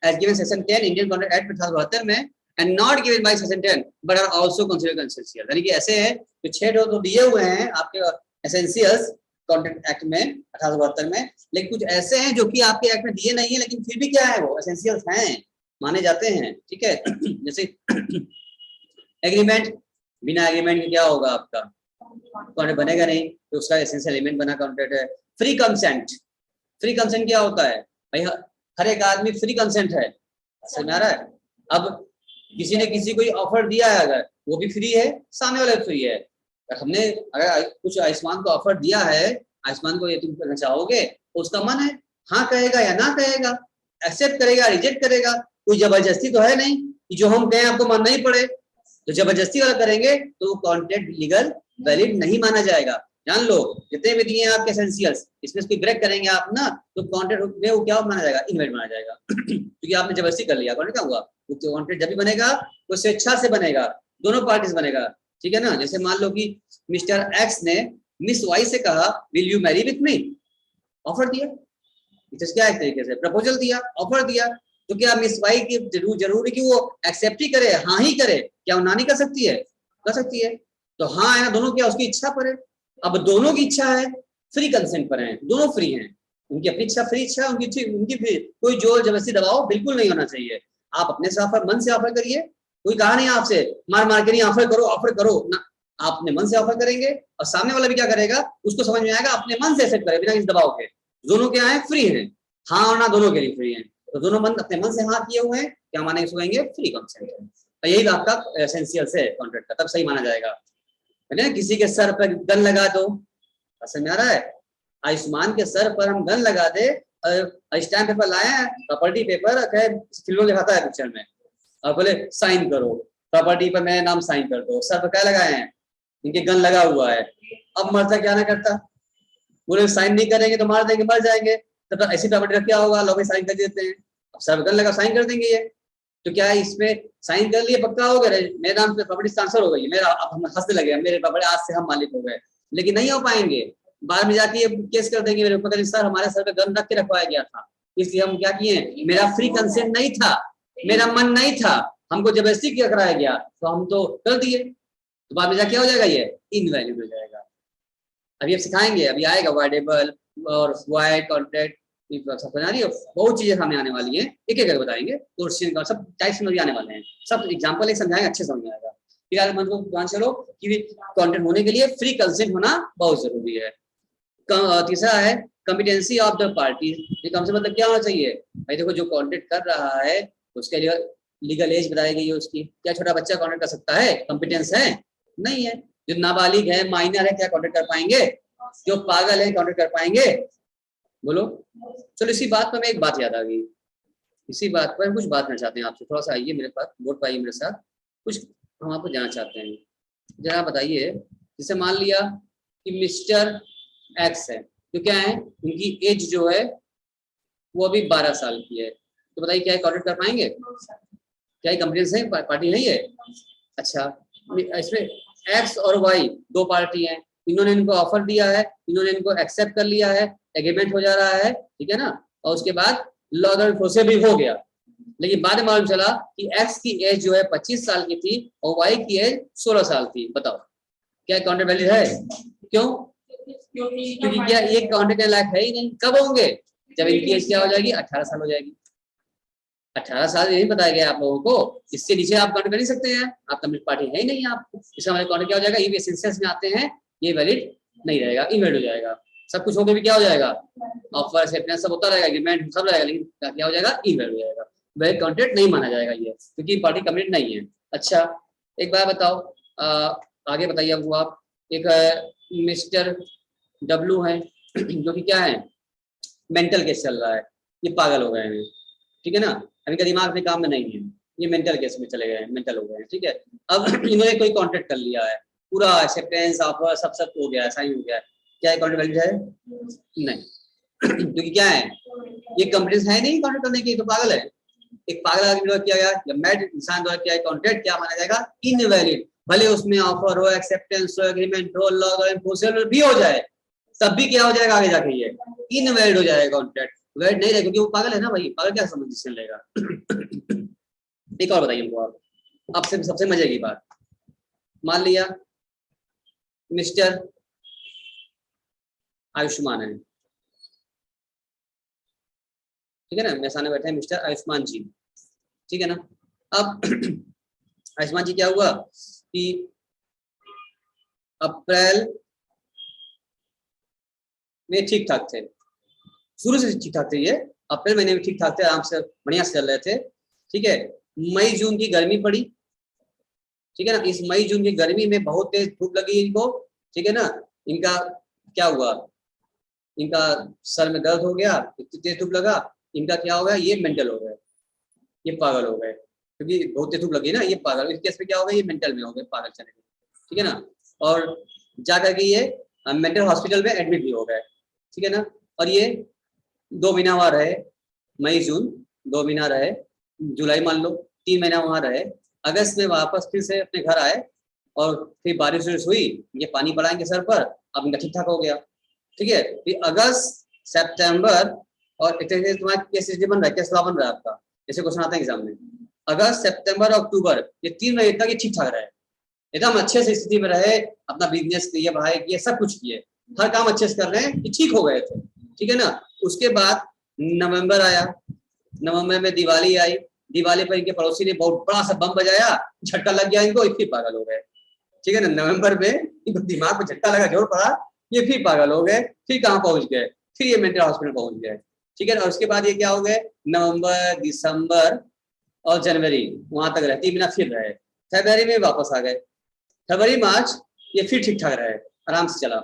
as given section 10 Indian contract act 1872 में and not given by section 10 but are also considered essential, यानी कि ऐसे हैं जो 6 तो दिए हुए हैं आपके एसेंशियल्स कॉन्ट्रैक्ट एक्ट में 1872 में, लेकिन कुछ ऐसे हैं जो कि आपके एक्ट में दिए नहीं है लेकिन फिर भी क्या है वो एसेंशियल्स हैं, माने जाते हैं। ठीक है जैसे एग्रीमेंट, बिना एग्रीमेंट के क्या होगा आपका कॉन्ट्रैक्ट बनेगा नहीं, तो उसका एसेंशियल एलिमेंट बना कॉन्ट्रैक्ट है। फ्री कंसेंट, फ्री कंसेंट क्या होता है भाई, हर एक आदमी फ्री कंसेंट है, समझ में आ रहा है। अब किसी ने किसी को ऑफर दिया है, अगर वो भी फ्री है, सामने वाला फ्री है। हमने अगर कुछ आयुष्मान को ऑफर दिया है, आयुष्मान को ये तुम करना चाहोगे, तो उसका मन है, हाँ कहेगा या ना कहेगा, एक्सेप्ट करेगा रिजेक्ट करेगा, कोई जबरदस्ती तो है नहीं कि जो हम कहें आपको मानना ही पड़े। तो जबरदस्ती वाला करेंगे तो कॉन्ट्रैक्ट लीगल वैलिड नहीं माना जाएगा। जान लो जितने भी दिए हैं आपके एसेंशियल्स, इसमें कोई ब्रेक करेंगे आप ना, तो कॉन्ट्रैक्ट में वो क्या माना जाएगा, इनवैलिड माना जाएगा क्योंकि आपने जबरदस्ती कर लिया। कॉन्ट्रैक्ट क्या हुआ, वो कॉन्ट्रैक्ट जब भी बनेगा वो स्वेच्छा से बनेगा, दोनों पार्टी से बनेगा। ठीक है ना। जैसे मान लो कि मिस्टर एक्स ने मिस वाई से कहा will you Mary with me, offer दिया, क्या एक तरीके से प्रपोजल दिया, ऑफर दिया, तो क्या मिस वाई की जरूरी कि वो एक्सेप्ट ही करे, हाँ ही करे, क्या वो ना नहीं कर सकती है, कर सकती है। तो हाँ है ना, दोनों क्या उसकी इच्छा पर है। अब दोनों की इच्छा है, फ्री कंसेंट पर है, दोनों फ्री हैं, उनकी अपनी इच्छा फ्री इच्छा, उनकी फ्री, कोई जोर जबरदस्ती दबाव बिल्कुल नहीं होना चाहिए। आप अपने से ऑफर, मन से ऑफर करिए, कोई कहा नहीं आपसे मार मार के नहीं ऑफर करो ना, आप अपने मन से ऑफर करेंगे और सामने वाला भी क्या करेगा, उसको समझ में आएगा, अपने मन से एक्सेप्ट करे बिना इस दबाव के। दोनों क्या है, फ्री हैं, हाँ और ना दोनों के लिए फ्री हैं। तो दोनों मन अपने मन से हाँ किए हुए हैं, क्या माने इसको कहेंगे फ्री कंसेंट है। तो यही आपका एसेंशियल है कॉन्ट्रैक्ट का, तब सही माना जाएगा। है ना, किसी के सर पर गन लगा दो, समझ में आ रहा है, आयुष्मान के सर पर हम गन लगा दे, स्टैम्प पेपर लाए हैं, प्रॉपर्टी पेपर फिल्मों दिखाता है पिक्चर में, और बोले साइन करो, प्रॉपर्टी पर मेरा नाम साइन कर दो, सर पर क्या लगाए हैं, इनके गन लगा हुआ है। अब मरता क्या ना करता, बोले साइन नहीं करेंगे तो मार देंगे, मर जाएंगे, तब तक ऐसी प्रॉपर्टी का क्या होगा, लोग साइन कर देते हैं, अब सर गन लगा साइन कर देंगे ये, तो क्या है इसमें साइन कर लिए पक्का हो गया, मेरे नाम पे प्रॉपर्टी ट्रांसफर हो गई, मेरा अब हम हंसने लगे, मेरे प्रॉपर्टी आज से हम मालिक हो गए, लेकिन नहीं हो पाएंगे। बाद में जाके ये केस कर देंगे मेरे ऊपर, सर हमारे सर पे गन रख के रखवाया गया था, इसलिए हम क्या किए, मेरा फ्री कंसेंट नहीं था, मेरा मन नहीं था, हमको जबरदस्ती किया कराया गया, तो हम तो कर दिए, तो बाद में जाके क्या हो जाएगा, ये इनवैलिड हो जाएगा। अभी आप सिखाएंगे, अभी आएगा वाइडेबल और वाइड कॉन्ट्रैक्ट, बहुत चीजें सामने आने वाली हैं, एक एक बताएंगे, क्वेश्चन सब टाइप्स में भी आने वाले हैं, सब एग्जांपल एक समझाएंगे, अच्छे समझ में आएगा। फिर यार मन को ध्यान चलो कि कंटेंट होने के लिए फ्री कंसेंट होना बहुत जरूरी है। तीसरा है कॉम्पिटेंसी ऑफ द पार्टी, ये कम से मतलब क्या होना चाहिए भाई, देखो जो कॉन्टेक्ट कर रहा है उसके लिए लीगल एज बताई गई है उसकी, क्या छोटा बच्चा कॉन्टेक्ट कर सकता है, कॉम्पिटेंस है नहीं है, जो नाबालिग है माइनर है क्या कॉन्टेक्ट कर पाएंगे, जो पागल है कॉन्टेक्ट कर पाएंगे, बोलो। चलो इसी बात पर मैं एक बात याद आ गई, इसी बात पर कुछ बात करना चाहते हैं आपसे, थोड़ा सा आइए मेरे पास, वोट पाइए मेरे साथ, कुछ हम आपको जानना चाहते हैं। जरा बताइए, जैसे मान लिया कि मिस्टर एक्स है, तो क्या है उनकी एज जो है वो अभी 12 साल की है, तो बताइए क्या कॉन्टेक्ट कर पाएंगे, क्या कंप्लेंस है, पार्टी है ये। अच्छा इसमें एक्स और वाई दो पार्टी हैं, इन्होंने इनको ऑफर दिया है, इन्होंने इनको एक्सेप्ट कर लिया है, एग्रीमेंट हो जा रहा है, ठीक है ना, और उसके बाद लॉ से भी हो गया, लेकिन बाद में मालूम चला कि एक्स की एज जो है 25 साल की थी और वाई की एज 16 साल थी, बताओ क्या कॉन्ट्रैक्ट वैलिड है, क्यों, क्योंकि क्या ये कॉन्ट्रैक्ट के लायक है ही नहीं, कब होंगे, जब इनकी एज क्या हो जाएगी, 18 साल हो जाएगी, 18 साल यही बताया गया आप लोगों को, इससे नीचे आप कॉन्ट्रैक्ट कर नहीं सकते हैं, आप कम्युनिस्ट पार्टी है ही नहीं, आप इसका हमारे कॉन्ट्रैक्ट क्या हो जाएगा, ये एसेंशियल्स में आते हैं, ये वैलिड नहीं रहेगा, इनवैलिड हो जाएगा, सब कुछ होकर भी क्या हो जाएगा, ऑफर एक्सेप्टेंस सब होता रहेगा, एग्रीमेंट सब रहेगा, लेकिन क्या हो जाएगा, इनवैलिड हो जाएगा, वैलिड कॉन्ट्रैक्ट नहीं माना जाएगा ये, क्योंकि पार्टी कमिटेड नहीं है। अच्छा एक बात बताओ, आगे बताइए हमको आप, एक मिस्टर डब्लू है जो कि क्या है, मेंटल केस चल रहा है, ये पागल हो गए हैं, ठीक है ना, अब इनका दिमाग अपने काम में नहीं है, ये मेंटल केस में चले गए हैं, मेंटल हो गए हैं, ठीक है। अब इन्होंने कोई कॉन्ट्रैक्ट कर लिया है, पूरा एक्सेप्टेंस ऑफर सब सब हो गया है, साइन हो गया है, क्या ये कॉन्ट्रैक्ट वैलिड है? नहीं। क्योंकि क्या है, ये कंपनीज है नहीं कॉन्ट्रैक्ट करने की, तो पागल है। एक पागल आदमी द्वारा किया गया या मैड इंसान द्वारा किया कॉन्ट्रैक्ट क्या माना जाएगा? इनवैलिड। भले उसमें ऑफर हो, एक्सेप्टेंस हो, एग्रीमेंट हो, लॉग और इम्पोसिबल भी हो जाए, तब भी क्या हो जाएगा आगे जाके? ये इनवैलिड हो जाएगा कॉन्ट्रैक्ट, वैलिड नहीं रहेगा, क्योंकि वो पागल है ना भाई, पागल क्या समझ डिसीजन लेगा। एक और बताइए हमको आप, आपसे सबसे मजे की बात, मान लिया मिस्टर आयुष्मान है, ठीक है ना, मेरे सामने बैठे हैं मिस्टर आयुष्मान जी, ठीक है ना। अब आयुष्मान जी क्या हुआ कि अप्रैल में ठीक ठाक थे, शुरू से ठीक ठाक थे, ये अप्रैल महीने में ठीक ठाक थे, आराम से बढ़िया से चल रहे थे, ठीक है। मई जून की गर्मी पड़ी, ठीक है ना, इस मई जून की गर्मी में बहुत तेज धूप लगी इनको, ठीक है ना। इनका क्या हुआ, इनका सर में दर्द हो गया, इतनी तेज धूप लगा, इनका क्या हो गया, ये मेंटल हो गए, ये पागल हो गए, क्योंकि बहुत तेज धूप लगी ना, ये पागल, इस केस में क्या हो गया, ये मेंटल में हो गए, पागल चले गए, ठीक है ना। और जाकर के ये मेंटल हॉस्पिटल में एडमिट भी हो गए, ठीक है ना। और ये 2 महीना वहां रहे, मई जून 2 महीना रहे, जुलाई मान लो 3 महीना वहां रहे, अगस्त में वापस फिर से अपने घर आए, और फिर बारिश हुई, ये पानी पड़ा इनके सर पर, अब इनका ठीक ठाक हो गया, ठीक है। फिर अगस्त सितंबर और तुम्हारा केस बन रहा है, केस बन रहा है आपका, जैसे क्वेश्चन आता है एग्जाम में, अगस्त सितंबर अक्टूबर ये 3 महीने तक ये ठीक ठाक रहे, एकदम अच्छे से स्थिति में रहे, अपना बिजनेस किए, पढ़ाई किए, सब कुछ किए, हर काम अच्छे से कर रहे हैं, ठीक हो गए थे, ठीक है ना। उसके बाद नवंबर आया, नवंबर में दिवाली आई, दिवाली पर इनके पड़ोसी ने बहुत बड़ा सा बम बजाया, झटका लग गया इनको, फिर पागल हो गए, ठीक है ना। नवंबर में इनको दिमाग में झटका लगा, जोर पड़ा, ये फिर पागल हो गए, फिर कहाँ पहुंच गए, फिर ये मेंटल हॉस्पिटल पहुंच गए, ठीक है ना। और उसके बाद ये क्या हो गए, नवंबर दिसंबर और जनवरी वहां तक रहे, 3 महीना फिर रहे, फरवरी में वापस आ गए, फरवरी मार्च ये फिर ठीक ठाक रहे, आराम से चला,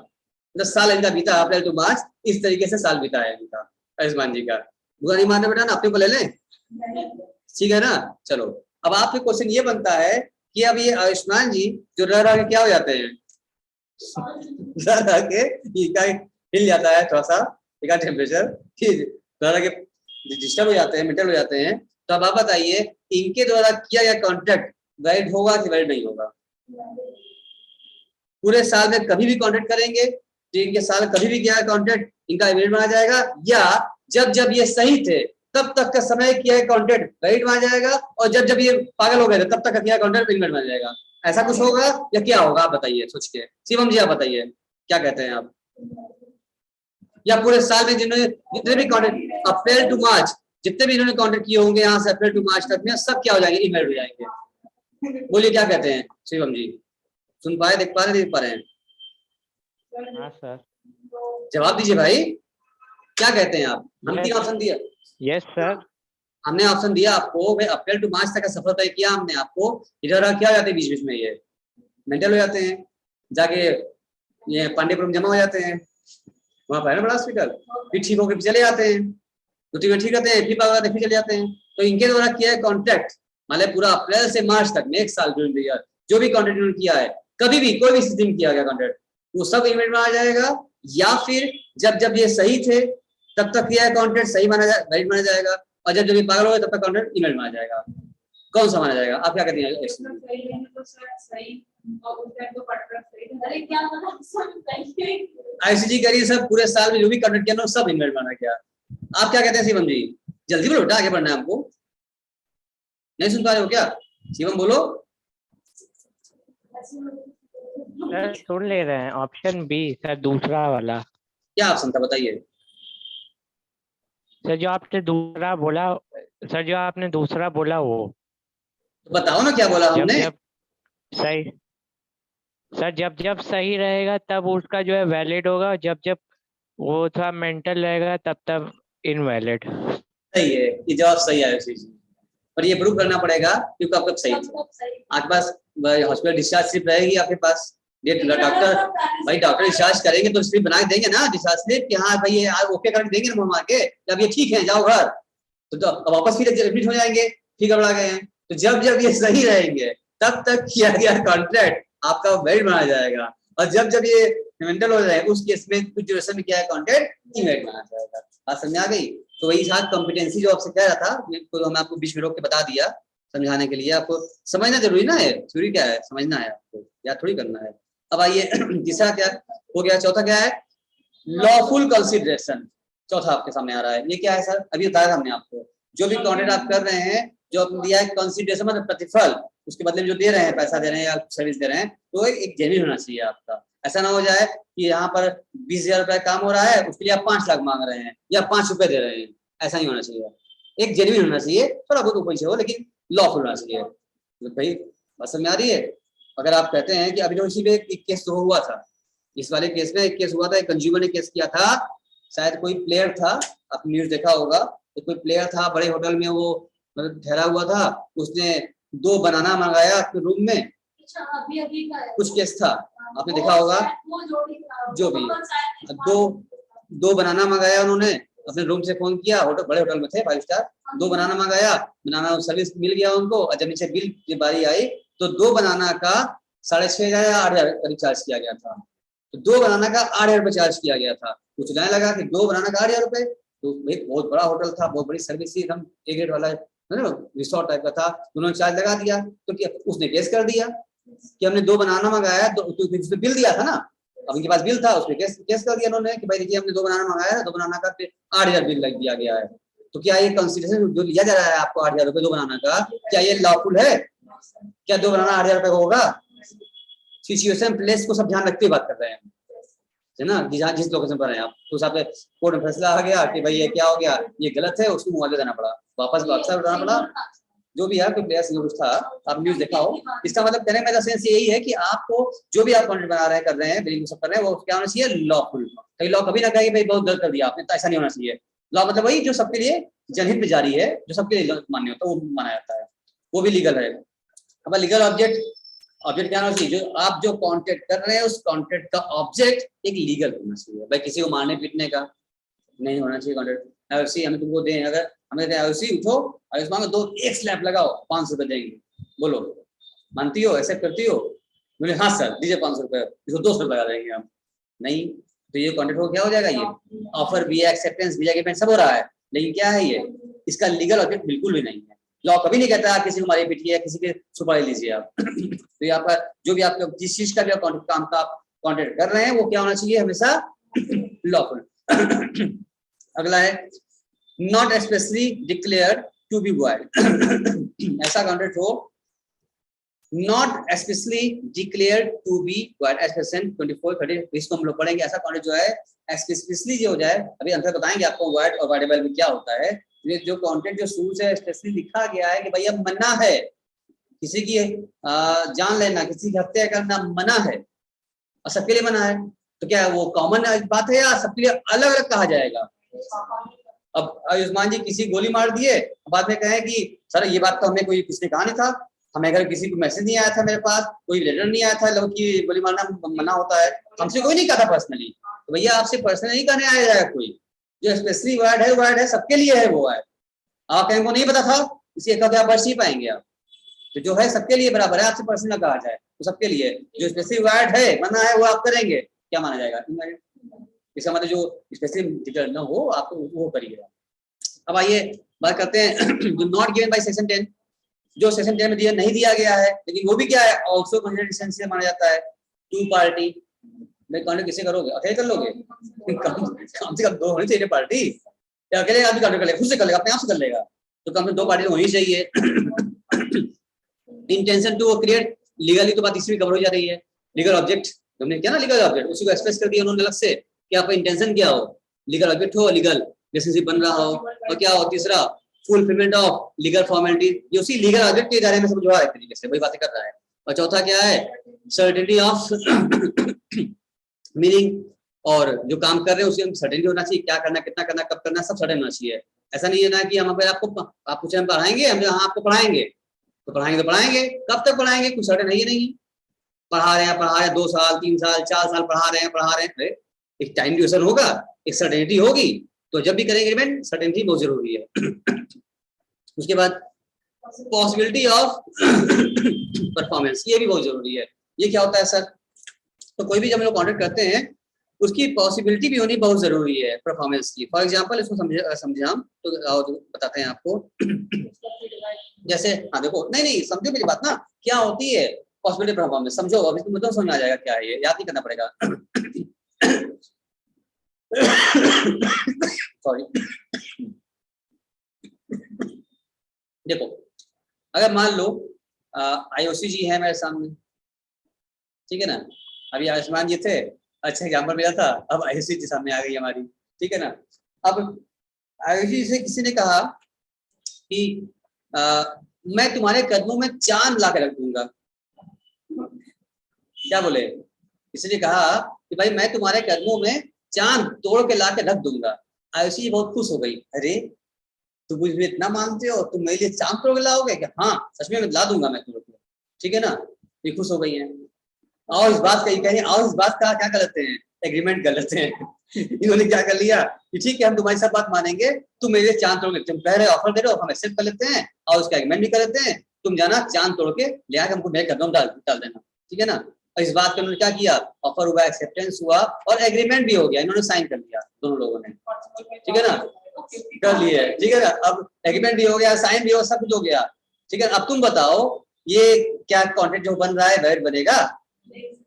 10 साल इनका बीता, अप्रैल टू मार्च, इस तरीके से साल बीता है इनका, आयुष्मान जी का। बुरा नहीं मानना बेटा ना, अपने को ले लें, ठीक है ना। चलो अब आपके क्वेश्चन ये बनता है कि अब ये आयुष्मान जी जो रह रहा के क्या हो जाते हैं, रह रह के इनका हिल जाता है थोड़ा सा, इनका टेम्परेचर रह के डिस्टर्ब हो जाते हैं, मेंटल हो जाते हैं, तो अब आप बताइए इनके द्वारा किया गया कॉन्ट्रैक्ट वैलिड होगा कि वैलिड नहीं होगा? पूरे साल में कभी भी कॉन्ट्रैक्ट करेंगे तो इनके साल कभी भी किया कॉन्ट्रैक्ट इनका वैलिड माना जाएगा, या जब जब ये सही थे तब तक का समय किया है कॉन्ट्रैक्ट वैलिड माना जाएगा, और जब जब ये पागल हो गए थे तब तक का किया कॉन्ट्रैक्ट इनवैलिड माना जाएगा? ऐसा कुछ होगा या क्या होगा, आप बताइए सोच के, शिवम जी आप बताइए क्या कहते हैं आप? या पूरे साल में जिन्होंने जितने भी कॉन्ट्रैक्ट अप्रैल टू मार्च जितने भी इन्होंने कॉन्ट्रैक्ट किए होंगे यहाँ से अप्रैल टू मार्च तक में, सब क्या हो जाएंगे, इनवैलिड हो जाएंगे? बोलिए क्या कहते हैं शिवम जी, सुन पाए, देख पा रहे, देख पा रहे हैं? हाँ सर। जवाब दीजिए भाई, क्या कहते हैं आप? हम 3 ऑप्शन दिया, यस सर। हमने ऑप्शन दिया आपको भाई, अप्रैल टू मार्च तक का सफर तय किया हमने आपको, इधर क्या हो जाते हैं बीच बीच में, ये मेंटल हो जाते हैं, जाके ये पांडेपुरम में जमा हो जाते हैं, वहां पर है ना बड़ा हॉस्पिटल, फिर ठीक होकर चले जाते हैं, 2-3 महीने ठीक रहते हैं, फिर पागल फिर चले जाते हैं। तो इनके द्वारा किया है कॉन्ट्रैक्ट, मतलब पूरा अप्रैल से मार्च तक में 1 साल जो भी कॉन्ट्रैक्ट इन्होंने किया है, कभी भी कोई भी स्थिति में किया गया कॉन्ट्रैक्ट, वो सब इनवैलिड माना जाएगा, या फिर जब जब ये सही थे तब तक किया है कॉन्ट्रैक्ट सही माना जाएगा, वैलिड माना जाएगा, और जब जब ये पागल हो गए तब तक कॉन्ट्रैक्ट इनवैलिड माना जाएगा? कौन सा माना जाएगा, आप क्या कहते हैं? आईसीजी करिए, सब पूरे साल में जो भी कॉन्ट्रैक्ट किया सब इनवैलिड माना गया। आप क्या कहते हैं शिवम जी? जल्दी बोलो बेटा, आगे बढ़ना है हमको, नहीं सुन पा रहे हो क्या? शिवम बोलो। सर सुन ले रहे हैं, ऑप्शन बी सर, दूसरा वाला। क्या ऑप्शन था बताइए? सर जो आपने दूसरा बोला, सर जो आपने दूसरा बोला वो, तो बताओ ना क्या बोला जब हमने? जब सही, सर जब जब सही रहेगा तब उसका जो है वैलिड होगा, जब जब वो थोड़ा मेंटल रहेगा तब तब इनवैलिड। सही है, ये जवाब सही है उसी चीज, पर ये प्रूव करना पड़ेगा क्योंकि आपका सही थे, आपके पास हॉस्पिटल डिस्चार्ज स्लिप रहेगी आपके पास, डेट डॉक्टर, भाई डॉक्टर डिस्चार्ज करेंगे तो स्लिप बना के देंगे ना, डिस्चार्ज स्लिप कि हाँ भाई ये ओके करके देंगे ना, हम आके जब ये ठीक है जाओ घर, तो अब वापस फिर रिपीट हो जाएंगे, फिर गड़बड़ा गए हैं। तो जब जब ये सही रहेंगे तब तक किया गया कॉन्ट्रैक्ट आपका वैलिड माना जाएगा, और जब जब ये मेंटल हो जाए उस केस में कुछ ड्यूरेशन में क्या है कॉन्ट्रैक्ट इनवैलिड माना जाएगा। बात समझ आ गई? तो वही साथ कॉम्पिटेंसी जो आपसे कह रहा था, तो हमने आपको बीच में रोक के बता दिया समझाने के लिए। आपको समझना जरूरी ना है, थ्योरी क्या है समझना है आपको, या थोड़ी करना है। अब आइए तीसरा क्या हो गया, चौथा क्या है, लॉफुल कंसिडरेशन। चौथा आपके सामने आ रहा है, ये क्या है सर? अभी बताया हमने आपको, जो भी कॉन्ट्रैक्ट आप कर रहे हैं, जो आपने दिया है कंसिडरेशन मतलब प्रतिफल, उसके बदले में जो दे रहे हैं, पैसा दे रहे हैं या सर्विस दे रहे हैं, तो एक जेन्युइन होना चाहिए आपका। ऐसा ना हो जाए कि यहाँ पर 20,000 रुपए काम हो रहा है, उसके लिए आप 5 लाख मांग रहे हैं या 5 रुपए दे रहे हैं, ऐसा नहीं होना चाहिए। एक जेन्युइन होना चाहिए, थोड़ा बहुत ऊपर हो लेकिन लॉफुल होना चाहिए। तो भाई बात समझ में आ रही है? अगर आप कहते हैं कि अभी जो इसी में एक केस तो हुआ था, इस वाले केस में एक केस हुआ था, एक कंज्यूमर ने केस किया था, शायद कोई प्लेयर था, आपने न्यूज देखा होगा, तो कोई प्लेयर था बड़े होटल में, वो मतलब ठहरा हुआ था, उसने 2 बनाना मंगाया अपने रूम में। अभी का है। कुछ केस था, आपने देखा होगा, जो भी दो बनाना मंगाया उन्होंने, अपने रूम से फोन किया, होटल बड़े होटल में थे 5 स्टार, 2 बनाना मंगाया, बनाना सर्विस मिल गया उनको, और जब नीचे बिल की बारी आई तो 2 बनाना का 6,500 या 8,000 करीब चार्ज किया गया था। तो 2 बनाना का 8,000 रुपए चार्ज किया गया था। कुछ नहीं लगा कि 2 बनाना का 8,000 रुपए, तो एक बहुत बड़ा होटल था, बहुत बड़ी सर्विस थी, एकदम ए ग्रेड वाला रिसोर्ट टाइप का था, उन्होंने चार्ज लगा दिया। तो क्या उसने केस कर दिया कि हमने 2 बनाना मंगाया, तो उसने बिल दिया था ना, अब उनके पास बिल था, उसमें केस कर दिया उन्होंने कि भाई देखिए हमने 2 बनाना मंगाया है, 2 बनाना का 8,000 बिल लग दिया गया है। तो क्या ये कंसिडरेशन जो लिया जा रहा है आपको 8,000 रुपए 2 बनाना का, क्या ये लॉफुल है? क्या 2 बनाना 8,000 रुपए का होगा? सिचुएशन प्लेस को सब ध्यान रखते हुए बात कर रहे हैं, है ना, जिस लोकेशन पर हैं आप, तो उस पे कोर्ट में फैसला आ गया कि भाई ये क्या हो गया, ये गलत है, उसको मुआवजा देना पड़ा, वापस बताना पड़ा, जो भी है कोई प्लेयर कुछ था, आप न्यूज देखा हो। इसका मतलब कहने का सेंस यही है कि आपको जो भी आप कंटेंट बना रहे हैं, कर रहे हैं, बिलिंग सब कर रहे हैं, वो क्या होना चाहिए? लॉफुल। कहीं लॉ कभी ना कहे भाई बहुत गलत कर दिया आपने, तो ऐसा नहीं होना चाहिए। लॉ मतलब वही जो सबके लिए जनहित में जारी है, जो सबके लिए मान्य होता है, वो माना जाता है, वो भी लीगल है। अब लीगल ऑब्जेक्ट क्या होना चाहिए? जो आप जो कॉन्ट्रैक्ट कर रहे हैं उस कॉन्ट्रैक्ट का ऑब्जेक्ट एक लीगल होना चाहिए। भाई किसी को मारने पीटने का नहीं होना चाहिए कॉन्ट्रैक्ट। एलसी हमें तुमको दें, अगर हमें एलसी उठो और इसमें 2 एक स्लैब लगाओ, 500 रुपए देंगे, बोलो मानती हो, एक्सेप्ट करती हो? बोले हाँ सर दीजिए 500 रुपए, इसको 200 रुपए लगा देंगे हम। नहीं, तो ये कॉन्ट्रैक्ट हो क्या हो जाएगा? ये ऑफर भी है, एक्सेप्टेंस भी है, सब हो रहा है, लेकिन क्या है ये? इसका लीगल ऑब्जेक्ट बिल्कुल भी नहीं है। लॉ कभी नहीं कहता आप किसी को मारिए पीटिए, किसी के सुपारी लीजिए आप। तो यहाँ पर जो भी आप जिस चीज का भी काम का आप कॉन्ट्रैक्ट कर रहे हैं, वो क्या होना चाहिए? हमेशा लॉफुल। अगला है not specially declared to be void. ऐसा कॉन्ट्रैक्ट हो not specially declared to be void as percent 24-30, इसको हम लोग पढ़ेंगे। ऐसा कॉन्ट्रैक्ट जो है स्पेशली जो हो जाए, अभी अंतर बताएंगे आपको वॉइड और वॉइडेबल में क्या होता है। ये जो कॉन्ट्रैक्ट जो शुरू से स्पेशली लिखा गया है कि भैया मना है किसी की जान लेना, किसी की हत्या करना मना है, और सबके लिए मना है, तो क्या वो कॉमन बात है या सबके लिए अलग अलग कहा जाएगा? अब आयुष्मान जी किसी गोली मार दिए, बाद में कहें कि सर ये बात तो हमें कोई किसने कहा नहीं था, हमें अगर किसी को मैसेज नहीं आया था, मेरे पास कोई लेटर नहीं आया था लोगों की गोली मारना मना होता है, हमसे कोई नहीं कहा था पर्सनली, तो भैया आपसे पर्सनली नहीं कहने आया जाएगा कोई। जो स्पेशली वर्ड है सबके लिए है, वो है। आप कहीं को नहीं पता था, इसी एक आप बच नहीं पाएंगे आप। तो जो है सबके लिए बराबर है, आपसे पर्सनल कहा जाए तो सबके लिए। जो स्पेसिफिक वर्ड है मना है वो आप करेंगे, क्या माना जाएगा? इसका मतलब जो स्पेसिफिक ना हो आपको वो करिएगा। अब आइए बात करते हैं जो नॉट गिवन बाय सेक्शन 10, जो सेक्शन 10 में दिया नहीं दिया गया है, लेकिन वो भी क्या है? ऑल्सो कंसिडर्ड एसेंशियल माना जाता है। 2 पार्टी में कॉन्ट्रैक्ट किसे करोगे? अकेले कर लोगे? कम से कम 2 होनी चाहिए पार्टी, या अकेले आदमी कॉन्ट्रैक्ट कर लेगा? खुद से कर लेगा, अपने आप से कर लेगा? तो कम से 2 पार्टी होनी चाहिए। इंटेंशन टू क्रिएट, लीगली तो बात इसमें कवर हो जा रही है। लीगल ऑब्जेक्ट हमने क्या ना, लीगल ऑब्जेक्ट उसी को एक्सप्रेस कर दिया उन्होंने अलग से कि आपका इंटेंशन क्या हो, लीगल ऑब्जेक्ट हो, लीगल रिलेशनशिप बन रहा हो, और क्या हो तीसरा फुलफिलमेंट ऑफ लीगल फॉर्मेलिटी, ये उसी लीगल ऑब्जेक्ट के दायरे में समझवा एक तरीके से वही बातें कर रहा है। और चौथा क्या है? सर्टेनिटी ऑफ मीनिंग, और जो काम कर रहे हैं उसकी हम सर्टेनिटी होना चाहिए, क्या करना, कितना करना, कब करना, सब सर्टेन होना चाहिए। ऐसा नहीं है ना कि हम आपको आप कुछ हम पढ़ाएंगे, हम हाँ आपको पढ़ाएंगे तो पढ़ाएंगे, कब तक पढ़ाएंगे कुछ सर्टेन है ही नहीं। पढ़ा रहे हैं 2 साल 3 साल 4 साल पढ़ा रहे हैं, एक टाइम ड्यूरेशन होगा, एक सर्टेनिटी होगी, तो जब भी करेंगे एग्रीमेंट सर्टेनिटी बहुत जरूरी है। उसके बाद पॉसिबिलिटी ऑफ परफॉर्मेंस, ये भी बहुत जरूरी है। ये क्या होता है सर? तो कोई भी जब हम लोग कॉन्ट्रैक्ट करते हैं उसकी पॉसिबिलिटी भी होनी बहुत जरूरी है परफॉर्मेंस की। फॉर एग्जांपल इसको समझे हम तो बताते हैं आपको। जैसे हाँ देखो, नहीं समझो मेरी बात ना, क्या होती है पॉसिबिलिटी परफॉर्मेंस, समझो अभी तुम समझ में आ जाएगा क्या है ये, याद नहीं करना पड़ेगा। सॉरी। देखो अगर मान लो आईओसी जी है मेरे सामने, ठीक है ना, अभी आयुष्मान जी थे, अच्छा एग्जाम्पल मिला था, अब आयुषी जी सामने आ गई हमारी, ठीक है ना। अब आयुषी से किसी ने कहा कि मैं तुम्हारे कदमों में चांद ला के रख दूंगा। क्या बोले? किसी ने कहा कि भाई मैं तुम्हारे कदमों में चांद तोड़ के ला के रख दूंगा। आयुषी बहुत खुश हो गई, अरे तुम मुझे इतना मानते हो, तुम मेरे लिए चांद तोड़ के लाओगे क्या? हाँ सच में ला दूंगा मैं तुम्हें, ठीक है ना। ये खुश हो गई है। और इस बात का कहीं और इस बात का क्या कर लेते हैं, एग्रीमेंट कर लेते हैं। इन्होंने क्या कर लिया कि ठीक है हम तुम्हारी सब बात मानेंगे, तुम मेरे चांद तोड़ के, तुम कह रहे ऑफर दे रहे हो, हम एक्सेप्ट कर लेते हैं और उसका एग्रीमेंट भी कर लेते हैं, तुम जाना चांद तोड़ के ले आके हमको मेरे कदम डाल देना, ठीक है ना। और इस बात पे उन्होंने क्या किया, ऑफर हुआ, एक्सेप्टेंस हुआ और एग्रीमेंट भी हो गया, इन्होंने साइन कर लिया दोनों लोगों ने, ठीक है ना, कर लिए, ठीक है ना। अब एग्रीमेंट भी हो गया, साइन भी हो, सब कुछ हो गया, ठीक है। अब तुम बताओ ये क्या कॉन्ट्रैक्ट जो बन रहा है वैलिड बनेगा?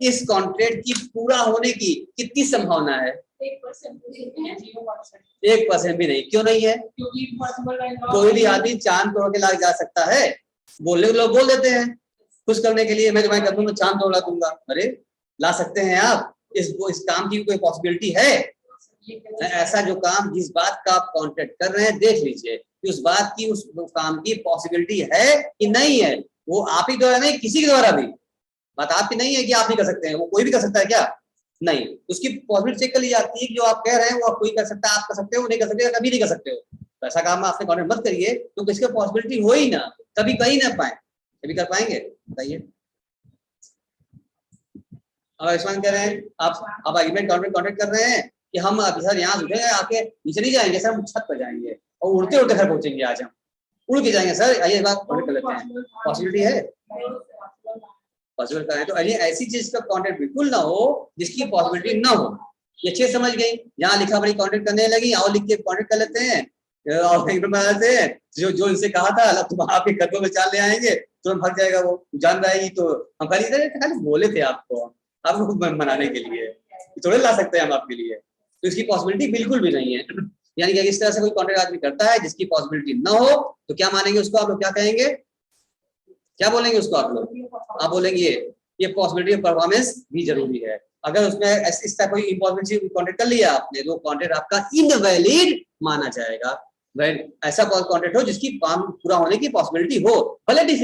इस कॉन्ट्रैक्ट की पूरा होने की कितनी संभावना है? 1% भी नहीं। क्यों नहीं है? कोई भी आदमी चांद तोड़ के ला जा सकता है, बोलने लोग बोल देते हैं खुश करने के लिए, मैं तुम्हारे कदमों में चांद तोड़ दूंगा। अरे ला सकते हैं आप? इस काम की कोई पॉसिबिलिटी है? ऐसा जो काम, जिस बात का आप कॉन्ट्रैक्ट कर रहे हैं, देख लीजिए कि उस बात की, उस काम की पॉसिबिलिटी है कि नहीं है। वो आप ही द्वारा नहीं, किसी के द्वारा भी, बात आपकी नहीं है कि आप नहीं कर सकते हैं, वो कोई भी कर सकता है क्या? नहीं। उसकी पॉसिबिलिटी चेक कर ली जाती है कि जो आप कह रहे हैं वो कोई कर सकता है, आप कर सकते हो, नहीं कर सकते, कभी नहीं कर सकते हो। तो ऐसा काम आपने कॉन्ट्रैक्ट मत करिए तो किसकी पॉसिबिलिटी हो ही ना, कभी कर ही ना पाए, कभी कर पाएंगे बताइए? अब आयुष्मान कह रहे हैं आप एग्रीमेंट कॉन्ट्रैक्ट कर रहे हैं कि हम सर यहाँ उठेंगे, आके नीचे नहीं जाएंगे सर, हम छत पर जाएंगे और उड़ते उड़ते घर पहुंचेंगे, आज हम उड़ के जाएंगे सर, आइए बात कॉन्ट्रैक्ट कर लेते हैं। पॉसिबिलिटी है? पॉसिबल का है। तो ऐसी चीज का कॉन्ट्रैक्ट बिल्कुल ना हो जिसकी पॉसिबिलिटी ना हो। ये अच्छे समझ गई? यहाँ लिखा बड़ी कॉन्ट्रैक्ट करने लगी, आओ लिख के कॉन्ट्रैक्ट कर लेते हैं और बना लेते हैं। जो इनसे कहा था तुम आपके कदमों में चाल ले आएंगे, तुरंत भाग जाएगा, वो जान जाएगी। तो हम खाली बोले थे आपको मनाने के लिए, थोड़े ला सकते हैं हम आपके लिए। तो इसकी पॉसिबिलिटी बिल्कुल भी नहीं है। यानी कि इस तरह से कोई कॉन्ट्रैक्ट आदमी करता है जिसकी पॉसिबिलिटी ना हो, तो क्या मानेंगे उसको? आप लोग क्या कहेंगे, क्या बोलेंगे उसको आप लोग? आप बोलेंगे ये पॉसिबिलिटी ऑफ परफॉर्मेंस भी जरूरी है। अगर उसमें इस तरह कोई इम्पॉसिबिलिटी कॉन्ट्रैक्ट कर लिया आपने, तो कॉन्ट्रैक्ट आपका इनवैलिड माना जाएगा। ऐसा कॉन्ट्रैक्ट हो जिसकी काम पूरा होने की पॉसिबिलिटी हो, भले डिफिकल्ट